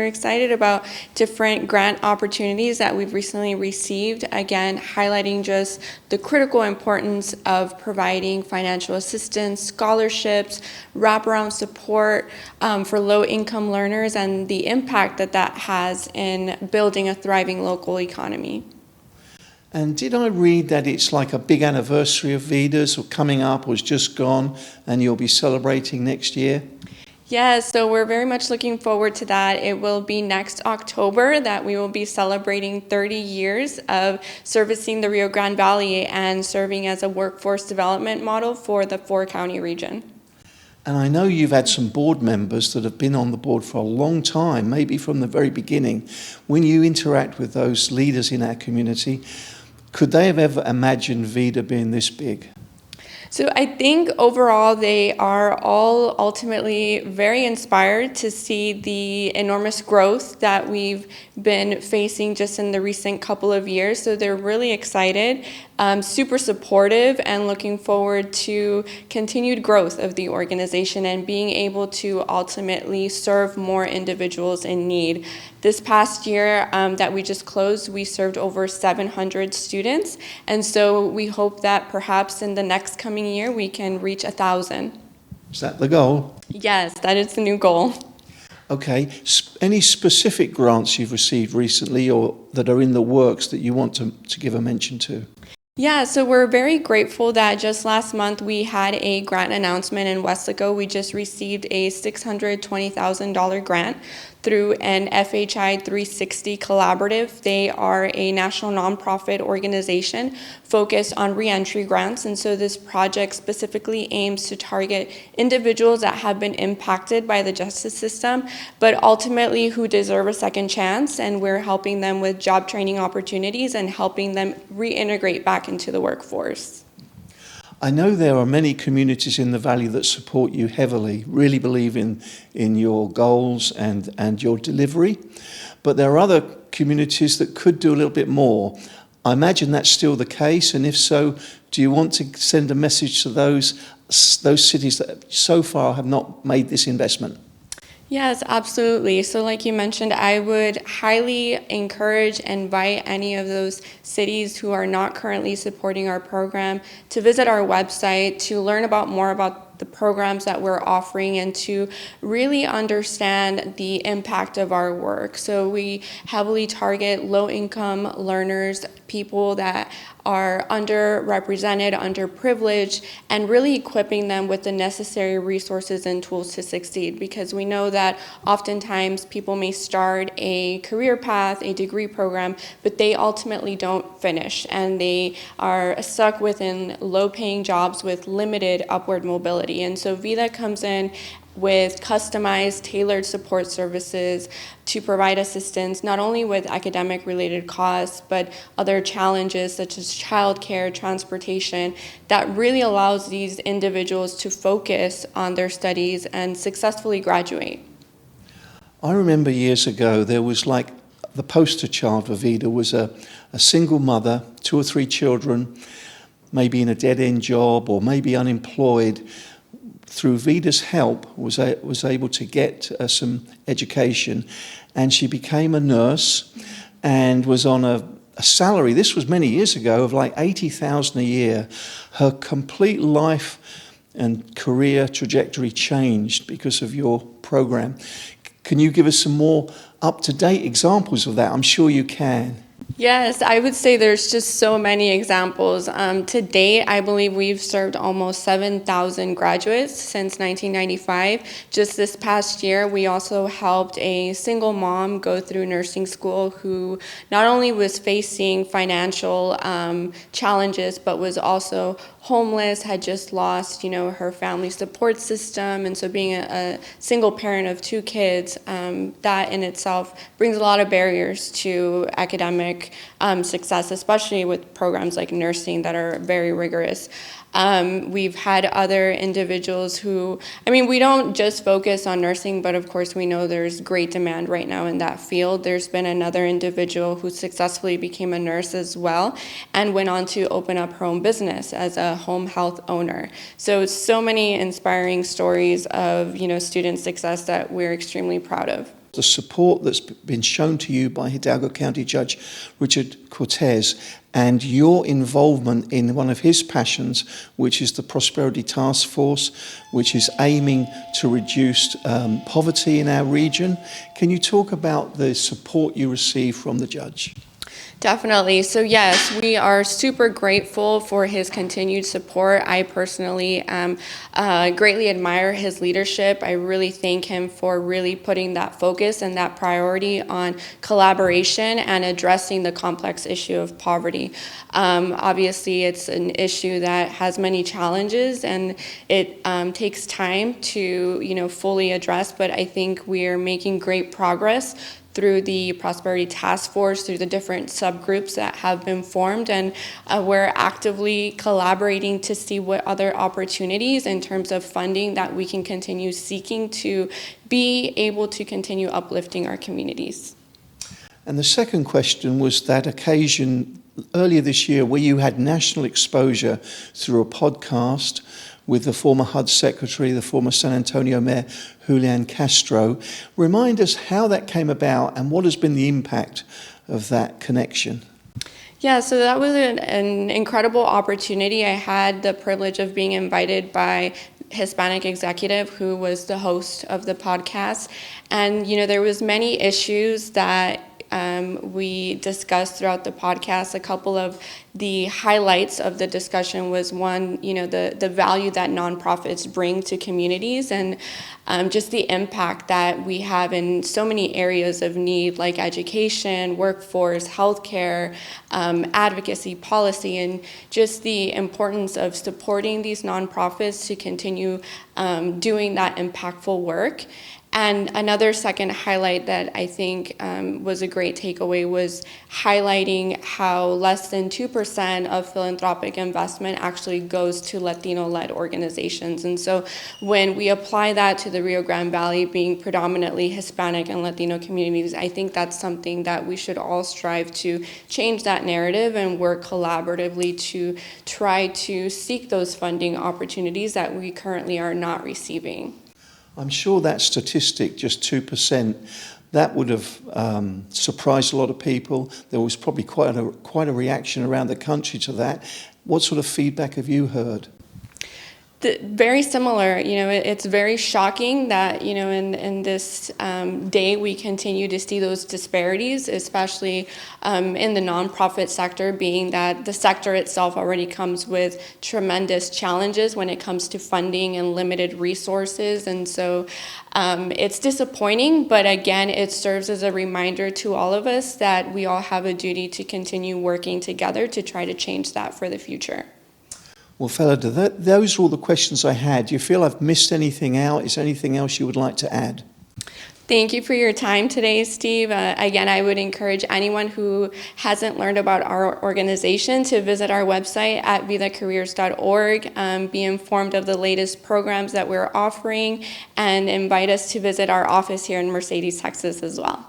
we're excited about different grant opportunities that we've recently received, again, highlighting just the critical importance of providing financial assistance, scholarships, wraparound support for low-income learners, and the impact that that has in building a thriving local economy. And did I read that it's like a big anniversary of VIDA's or coming up or has just gone and you'll be celebrating next year? Yeah, so we're very much looking forward to that. It will be next October that we will be celebrating 30 years of servicing the Rio Grande Valley and serving as a workforce development model for the 4-county region. And I know you've had some board members that have been on the board for a long time, maybe from the very beginning. When you interact with those leaders in our community, could they have ever imagined VIDA being this big? So I think overall they are all ultimately very inspired to see the enormous growth that we've been facing just in the recent couple of years. So they're really excited, super supportive, and looking forward to continued growth of the organization and being able to ultimately serve more individuals in need. This past year that we just closed, we served over 700 students, and so we hope that perhaps in the next coming year we can reach 1,000. Is that the goal? Yes, that is the new goal. Okay. Any specific grants you've received recently or that are in the works that you want to give a mention to? Yeah, so we're very grateful that just last month we had a grant announcement in Weslaco. We just received a $620,000 grant through an FHI 360 collaborative. They are a national nonprofit organization focused on reentry grants, and so this project specifically aims to target individuals that have been impacted by the justice system, but ultimately who deserve a second chance, and we're helping them with job training opportunities and helping them reintegrate back into the workforce. I know there are many communities in the Valley that support you heavily, really believe in your goals and your delivery, but there are other communities that could do a little bit more. I imagine that's still the case, and if so, do you want to send a message to those cities that so far have not made this investment? Yes, absolutely. So like you mentioned, I would highly encourage and invite any of those cities who are not currently supporting our program to visit our website to learn more about the programs that we're offering and to really understand the impact of our work. So we heavily target low-income learners, people that are underrepresented, underprivileged, and really equipping them with the necessary resources and tools to succeed, because we know that oftentimes people may start a career path, a degree program, but they ultimately don't finish, and they are stuck within low-paying jobs with limited upward mobility. And so VIDA comes in with customized, tailored support services to provide assistance not only with academic-related costs, but other challenges such as childcare, transportation, that really allows these individuals to focus on their studies and successfully graduate. I remember years ago there was like the poster child for VIDA was a single mother, 2 or 3 children, maybe in a dead-end job or maybe unemployed. Through VIDA's help, was able to get some education, and she became a nurse and was on a salary, this was many years ago, of like $80,000 a year. Her complete life and career trajectory changed because of your program. Can you give us some more up-to-date examples of that? I'm sure you can. Yes, I would say there's just so many examples. To date, I believe we've served almost 7,000 graduates since 1995. Just this past year, we also helped a single mom go through nursing school who not only was facing financial challenges, but was also homeless, had just lost, her family support system, and so being a single parent of 2 kids, that in itself brings a lot of barriers to academic success, especially with programs like nursing that are very rigorous. We've had other individuals who, we don't just focus on nursing, but of course we know there's great demand right now in that field. There's been another individual who successfully became a nurse as well and went on to open up her own business as a home health owner. So many inspiring stories of, student success that we're extremely proud of. the support that's been shown to you by Hidalgo County Judge Richard Cortez and your involvement in one of his passions, which is the Prosperity Task Force, which is aiming to reduce poverty in our region. Can you talk about the support you receive from the judge? Definitely. So yes, we are super grateful for his continued support. I personally greatly admire his leadership. I really thank him for really putting that focus and that priority on collaboration and addressing the complex issue of poverty. Obviously, it's an issue that has many challenges, and it takes time to fully address. But I think we are making great progress through the Prosperity Task Force, through the different subgroups that have been formed, and we're actively collaborating to see what other opportunities in terms of funding that we can continue seeking to be able to continue uplifting our communities. And the second question was that occasion earlier this year where you had national exposure through a podcast with the former HUD Secretary, the former San Antonio Mayor, Julian Castro. Remind us how that came about and what has been the impact of that connection. Yeah, so that was an incredible opportunity. I had the privilege of being invited by Hispanic executive who was the host of the podcast. And, there was many issues that we discussed throughout the podcast. A couple of the highlights of the discussion was one, the value that nonprofits bring to communities, and just the impact that we have in so many areas of need like education, workforce, healthcare, advocacy, policy, and just the importance of supporting these nonprofits to continue doing that impactful work. And another second highlight that I think was a great takeaway was highlighting how less than 2% of philanthropic investment actually goes to Latino-led organizations. And so when we apply that to the Rio Grande Valley being predominantly Hispanic and Latino communities, I think that's something that we should all strive to change that narrative and work collaboratively to try to seek those funding opportunities that we currently are not receiving. I'm sure that statistic, just 2%, that would have surprised a lot of people. There was probably quite a reaction around the country to that. What sort of feedback have you heard? Very similar. It's very shocking that, in this day we continue to see those disparities, especially in the nonprofit sector, being that the sector itself already comes with tremendous challenges when it comes to funding and limited resources. And so it's disappointing, but again, it serves as a reminder to all of us that we all have a duty to continue working together to try to change that for the future. Well, Felida, those are all the questions I had. Do you feel I've missed anything out? Is there anything else you would like to add? Thank you for your time today, Steve. Again, I would encourage anyone who hasn't learned about our organization to visit our website at vidacareers.org, be informed of the latest programs that we're offering, and invite us to visit our office here in Mercedes, Texas as well.